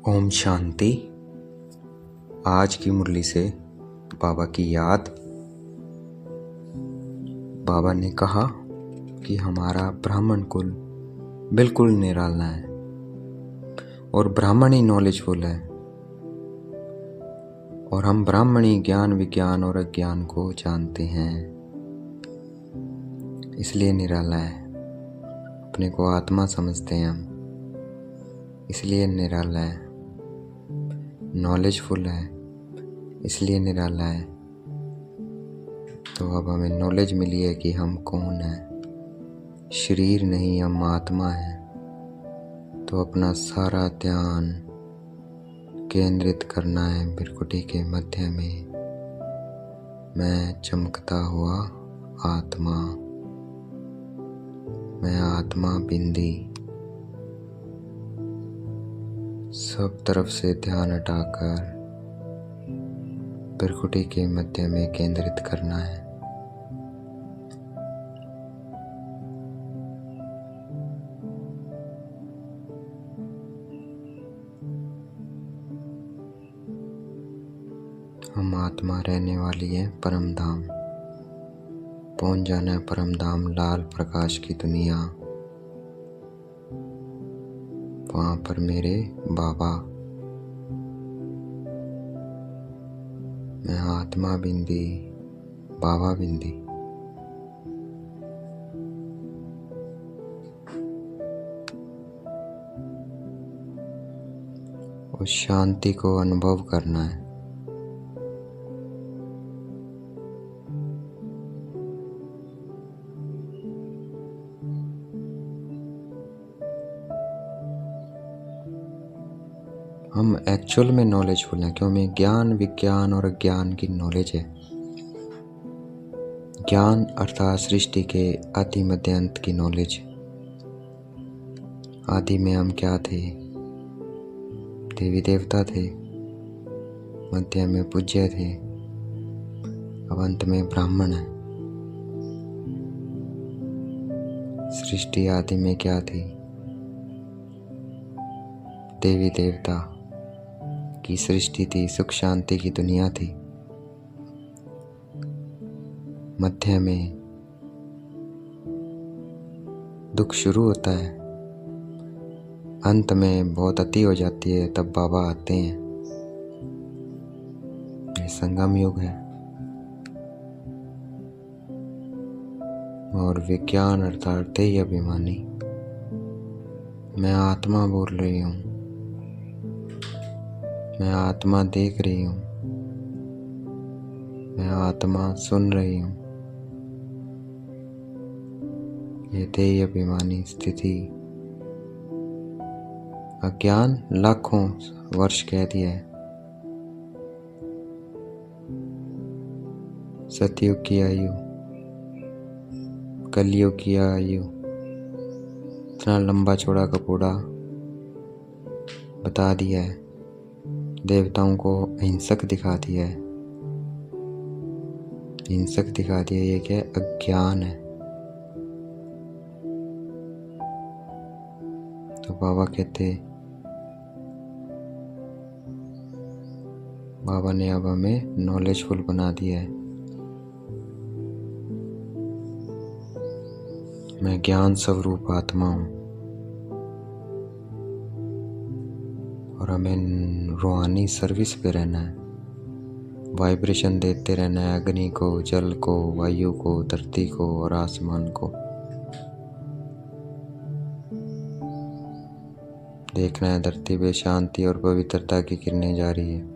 ओम शांति। आज की मुरली से बाबा की याद। बाबा ने कहा कि हमारा ब्राह्मण कुल बिल्कुल निराला है और ब्राह्मणी नॉलेजफुल है और हम ब्राह्मणी ज्ञान विज्ञान और अज्ञान को जानते हैं, इसलिए निराला है। अपने को आत्मा समझते हैं हम, इसलिए निराला है। नॉलेजफुल है, इसलिए निराला है। तो अब हमें नॉलेज मिली है कि हम कौन हैं। शरीर नहीं, हम आत्मा हैं। तो अपना सारा ध्यान केंद्रित करना है भृकुटी के मध्य में। मैं चमकता हुआ आत्मा, मैं आत्मा बिंदी। सब तरफ से ध्यान हटाकर भृकुटी के मध्य में केंद्रित करना है। हम आत्मा रहने वाली है परम धाम। पहुंच जाना है परम धाम, लाल प्रकाश की दुनिया। वहां पर मेरे बाबा, मैं आत्मा बिंदी, बाबा बिंदी। उस शांति को अनुभव करना है। हम एक्चुअल में नॉलेजफुल हैं, क्यों? हमें ज्ञान विज्ञान और अज्ञान की नॉलेज है। ज्ञान अर्थात सृष्टि के आदि मध्य अंत की नॉलेज। आदि में हम क्या थे? देवी देवता थे। मध्य में पूज्य थे। अब अंत में ब्राह्मण है। सृष्टि आदि में क्या थी? देवी देवता की सृष्टि थी, सुख शांति की दुनिया थी। मध्य में दुख शुरू होता है, अंत में बहुत अति हो जाती है, तब बाबा आते हैं। ये संगम युग है। और विज्ञान अर्थात देह अभिमानी, मैं आत्मा बोल रही हूँ, मैं आत्मा देख रही हूँ, मैं आत्मा सुन रही हूँ। ये देह अभिमानी स्थिति अज्ञान लाखों वर्ष कह दिया है। सतयुग की आयु, कलयुग की आयु, इतना लंबा चौड़ा कपूड़ा बता दिया है। देवताओं को हिंसक दिखा दिया है। हिंसक दिखा दिया, ये क्या है? अज्ञान है। तो बाबा कहते, बाबा ने अब हमें नॉलेजफुल बना दिया है। मैं ज्ञान स्वरूप आत्मा हूँ और हमें रूहानी सर्विस पे रहना है। वाइब्रेशन देते रहना है अग्नि को, जल को, वायु को, धरती को और आसमान को। देखना है धरती पे शांति और पवित्रता की किरणें जा रही है।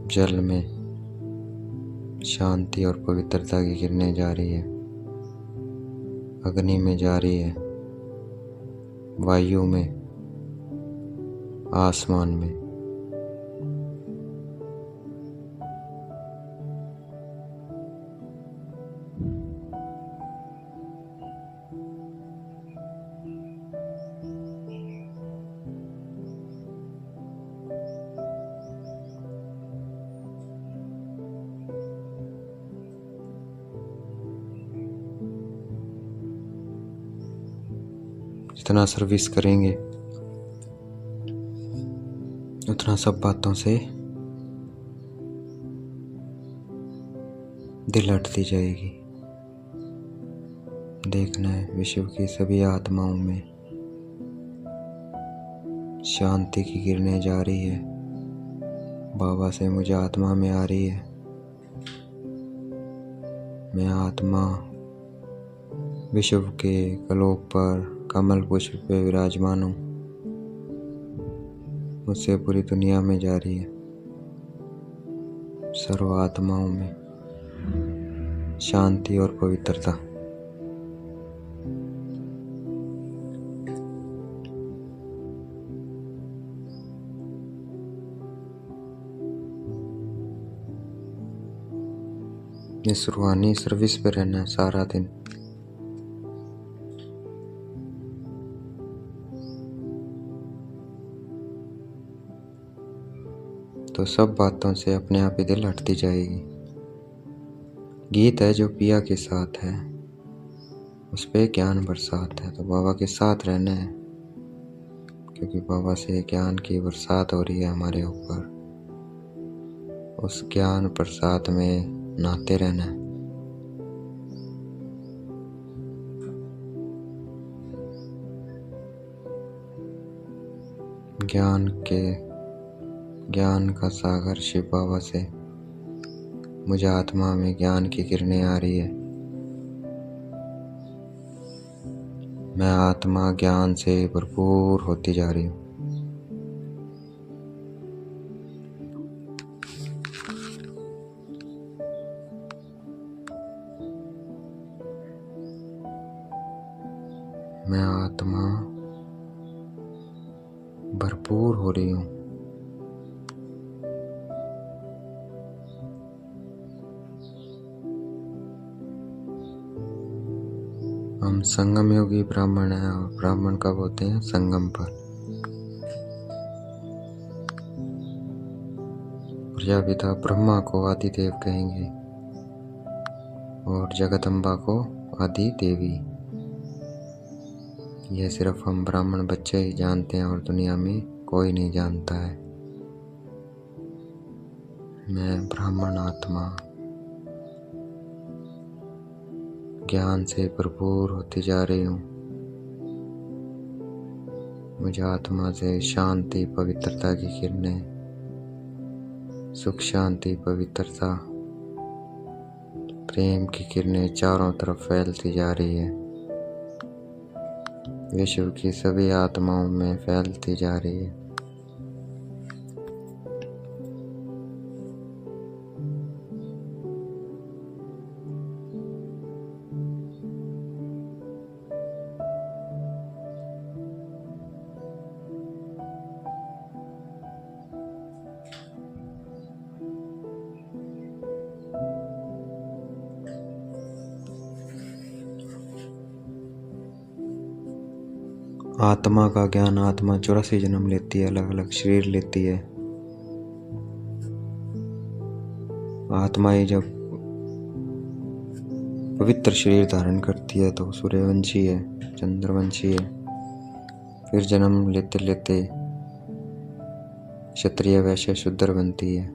जल में शांति और पवित्रता की किरणें जा रही है। अग्नि में जा रही है, वायु में, आसमान में। जितना सर्विस करेंगे उतना सब बातों से दिल हटती जाएगी। देखना है विश्व की सभी आत्माओं में शांति की किरणें जा रही है। बाबा से मुझे आत्मा में आ रही है। मैं आत्मा विश्व के कलोक पर कमल पुष्प पे विराजमान हूँ। मुझसे पूरी दुनिया में जा रही है। सर्व आत्माओं में शांति और पवित्रता। इस रूहानी सर्विस पे रहना है सारा दिन। तो सब बातों से अपने आप ही दिल हटती जाएगी। गीत है जो पिया के साथ है, उस पे ज्ञान बरसात है। तो बाबा के साथ रहना है, क्योंकि बाबा से ज्ञान की बरसात हो रही है हमारे ऊपर। उस ज्ञान प्रसाद में नहाते रहना है। ज्ञान का सागर शिव बाबा से मुझे आत्मा में ज्ञान की किरणें आ रही है। मैं आत्मा ज्ञान से भरपूर होती जा रही हूँ। मैं आत्मा भरपूर हो रही हूँ। हम संगम योगी ब्राह्मण हैं, और ब्राह्मण कब होते हैं? संगम पर। प्रजापिता ब्रह्मा को आदि देव कहेंगे और जगदम्बा को आदि देवी। यह सिर्फ हम ब्राह्मण बच्चे ही जानते हैं और दुनिया में कोई नहीं जानता है। मैं ब्राह्मण आत्मा ज्ञान से भरपूर होती जा रही हूँ। मुझे आत्मा से शांति पवित्रता की किरणें, सुख शांति पवित्रता प्रेम की किरणें चारों तरफ फैलती जा रही है। विश्व की सभी आत्माओं में फैलती जा रही है। आत्मा का ज्ञान, आत्मा 84 जन्म लेती है, अलग अलग शरीर लेती है। आत्मा ही जब पवित्र शरीर धारण करती है तो सूर्यवंशी है, चंद्रवंशी है। फिर जन्म लेते लेते क्षत्रिय वैश्य शूद्र बनती है।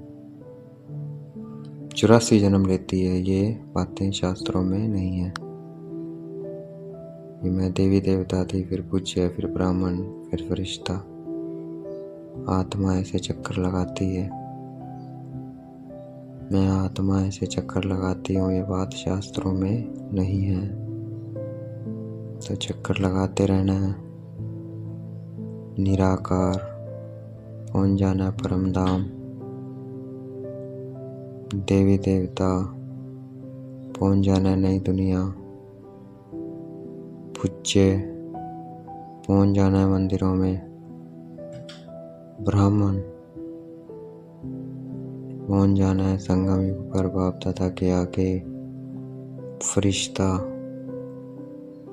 84 जन्म लेती है। ये बातें शास्त्रों में नहीं है। ये मैं देवी देवता थी, फिर पूज्य, फिर ब्राह्मण, फिर फरिश्ता। आत्मा ऐसे चक्कर लगाती है। मैं आत्मा ऐसे चक्कर लगाती हूँ, ये बात शास्त्रों में नहीं है। तो चक्कर लगाते रहना है। निराकार पहुंच जाना परम धाम। देवी देवता पहुंच जाना नई दुनिया। पूज्य पहुंच जाना है मंदिरों में। ब्राह्मण पहुंच जाना है संगम युग पर बाप दादा के आगे। फरिश्ता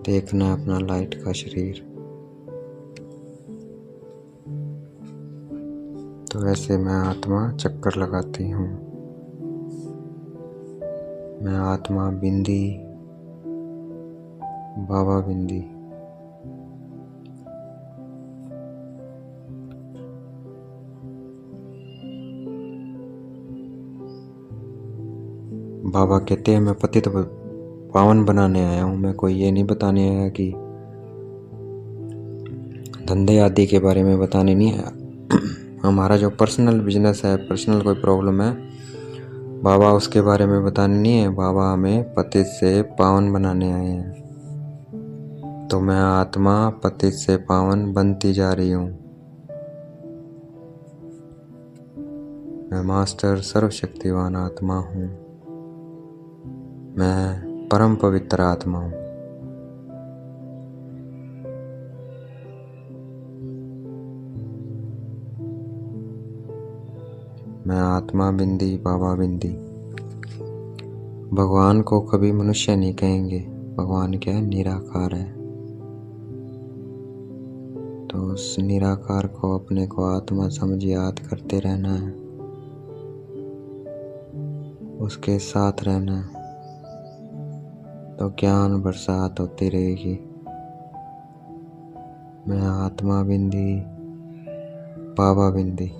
देखना है अपना लाइट का शरीर। तो ऐसे मैं आत्मा चक्कर लगाती हूँ। मैं आत्मा बिंदी, बाबा बिंदी बाबा कहते हैं मैं पतित पावन बनाने आया हूँ, मैं कोई ये नहीं बताने आया कि धंधे आदि के बारे में बताने नहीं आया। हमारा जो पर्सनल बिजनेस है, पर्सनल कोई प्रॉब्लम है, बाबा उसके बारे में बताने नहीं है। बाबा हमें पतित से पावन बनाने आए हैं। तो मैं आत्मा पतित से पावन बनती जा रही हूँ। मैं मास्टर सर्वशक्तिवान आत्मा हूँ। मैं परम पवित्र आत्मा हूँ। मैं आत्मा बिंदी बाबा बिंदी। भगवान को कभी मनुष्य नहीं कहेंगे, भगवान क्या है, निराकार है। तो उस निराकार को अपने को आत्मा समझ याद करते रहना है, उसके साथ रहना है, तो ज्ञान बरसात होती रहेगी। मैं आत्मा बिंदी बाबा बिंदी।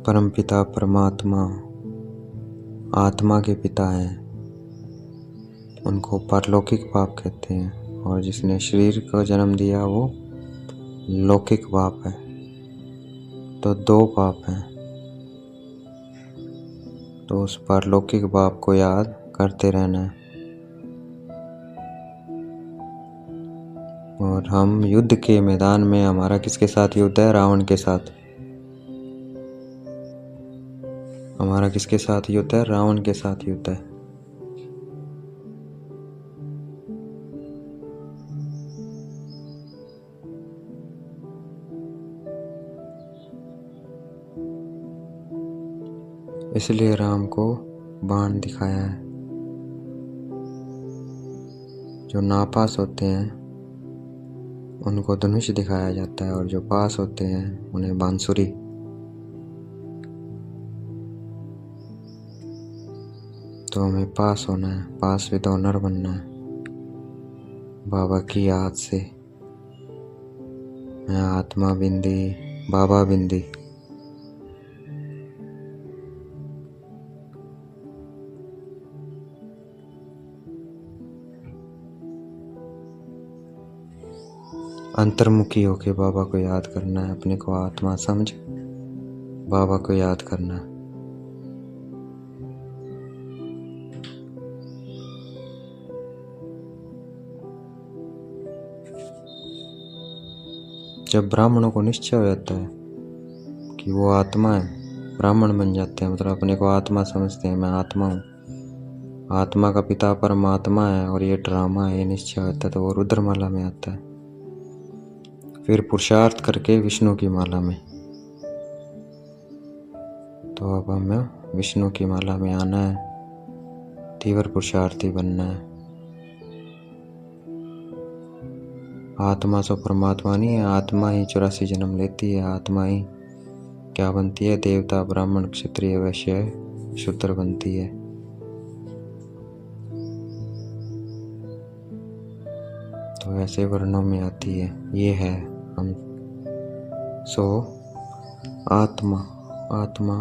परमपिता परमात्मा आत्मा के पिता हैं, उनको पारलौकिक बाप कहते हैं। और जिसने शरीर को जन्म दिया वो लौकिक बाप है। तो दो बाप हैं। तो उस पारलौकिक बाप को याद करते रहना है। और हम युद्ध के मैदान में, हमारा किसके साथ युद्ध है? रावण के साथ। हमारा किसके साथ युद्ध है? रावण के साथ युद्ध है। इसलिए राम को बाण दिखाया है। जो नापास होते हैं उनको धनुष दिखाया जाता है, और जो पास होते हैं उन्हें बांसुरी। तो हमें पास होना है, पास विद ऑनर बनना है बाबा की याद से। मैं आत्मा बिंदी बाबा बिंदी। अंतर्मुखी होके बाबा को याद करना है, अपने को आत्मा समझ बाबा को याद करना है। जब ब्राह्मणों को निश्चय हो जाता है कि वो आत्मा है, ब्राह्मण बन जाते हैं, मतलब अपने को आत्मा समझते हैं, मैं आत्मा हूँ, आत्मा का पिता परमात्मा है और ये ड्रामा है, ये निश्चय होता है, तो वो रुद्रमाला में आता है। फिर पुरुषार्थ करके विष्णु की माला में। तो अब हमें विष्णु की माला में आना है, तीव्र पुरुषार्थी बनना है। आत्मा सो परमात्मा नहीं है, आत्मा ही 84 जन्म लेती है। आत्मा ही क्या बनती है? देवता, ब्राह्मण, क्षत्रिय, वैश्य, शूद्र बनती है। तो ऐसे वर्णों में आती है। ये है हम। सो आत्मा, आत्मा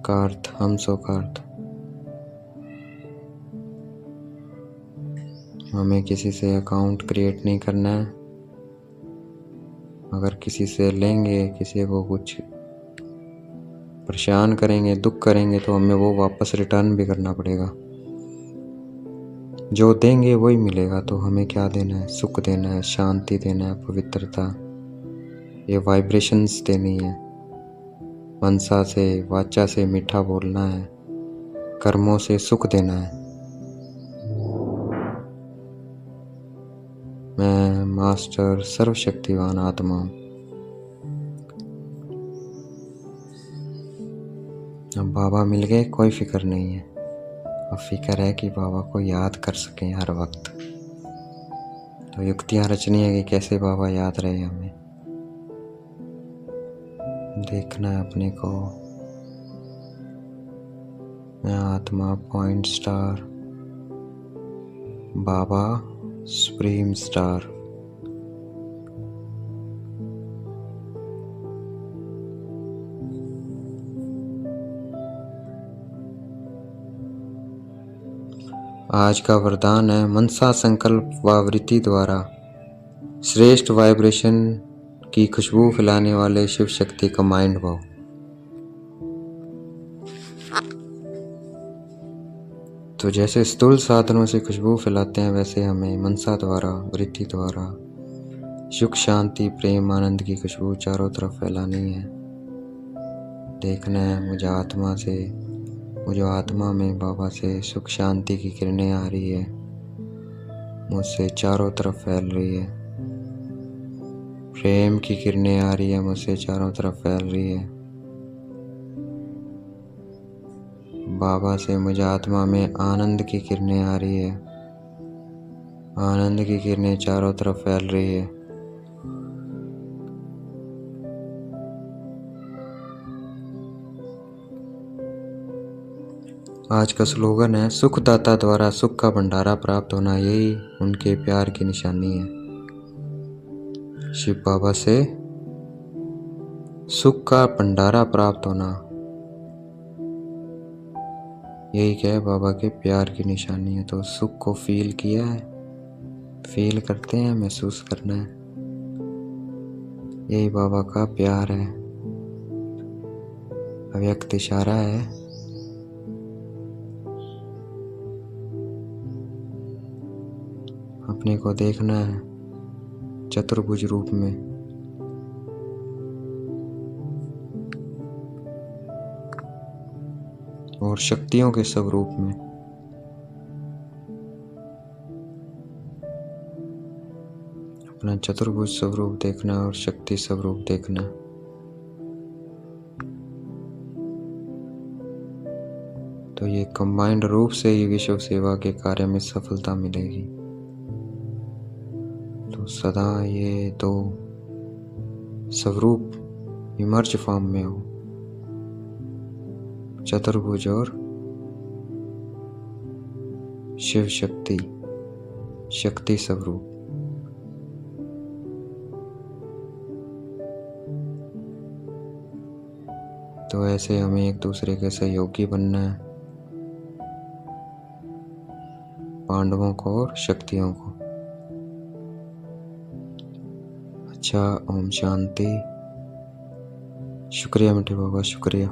का अर्थ हम सो का अर्थ। हमें किसी से अकाउंट क्रिएट नहीं करना है। अगर किसी से लेंगे, किसी को कुछ परेशान करेंगे, दुख करेंगे, तो हमें वो वापस रिटर्न भी करना पड़ेगा। जो देंगे वही मिलेगा। तो हमें क्या देना है? सुख देना है, शांति देना है, पवित्रता, ये वाइब्रेशंस देनी है। मनसा से, वाचा से मीठा बोलना है, कर्मों से सुख देना है। मैं मास्टर सर्वशक्तिवान आत्मा हूँ। अब बाबा मिल गए, कोई फिक्र नहीं है। अब फिक्र है कि बाबा को याद कर सकें हर वक्त। तो युक्तियाँ रचनी है कि कैसे बाबा याद रहे हमें। देखना है अपने को। मैं आत्मा पॉइंट स्टार, बाबा सुप्रीम स्टार। आज का वरदान है मनसा संकल्प व वृत्ति द्वारा श्रेष्ठ वाइब्रेशन की खुशबू फैलाने वाले शिव शक्ति का माइंड भाव। तो जैसे स्थूल साधनों से खुशबू फैलाते हैं, वैसे हमें मनसा द्वारा वृत्ति द्वारा सुख शांति प्रेम आनंद की खुशबू चारों तरफ फैलानी है। देखना है मुझे आत्मा में बाबा से सुख शांति की किरणें आ रही है, मुझसे चारों तरफ फैल रही है। प्रेम की किरणें आ रही है, मुझसे चारों तरफ फैल रही है। बाबा से मुझे आत्मा में आनंद की किरणें आ रही है, आनंद की किरणें चारों तरफ फैल रही है। आज का स्लोगन है सुखदाता द्वारा सुख का भंडारा प्राप्त होना, यही उनके प्यार की निशानी है। शिव बाबा से सुख का भंडारा प्राप्त होना, यही क्या है, बाबा के प्यार की निशानी है। तो सुख को फील किया है, फील करते हैं, महसूस करना है, यही बाबा का प्यार है। अव्यक्त इशारा है। अपने को देखना है चतुर्भुज रूप में। और शक्तियों के स्वरूप में। अपना चतुर्भुज स्वरूप देखना और शक्ति स्वरूप देखना। तो ये कंबाइंड रूप से ही विश्व सेवा के कार्य में सफलता मिलेगी। तो सदा ये दो स्वरूप इमर्ज फॉर्म में हो, चतुर्भुज और शिव शक्ति, शक्ति स्वरूप। तो ऐसे हमें एक दूसरे के सहयोगी बनना है, पांडवों को और शक्तियों को। अच्छा, ओम शांति। शुक्रिया मीठे बाबा, शुक्रिया।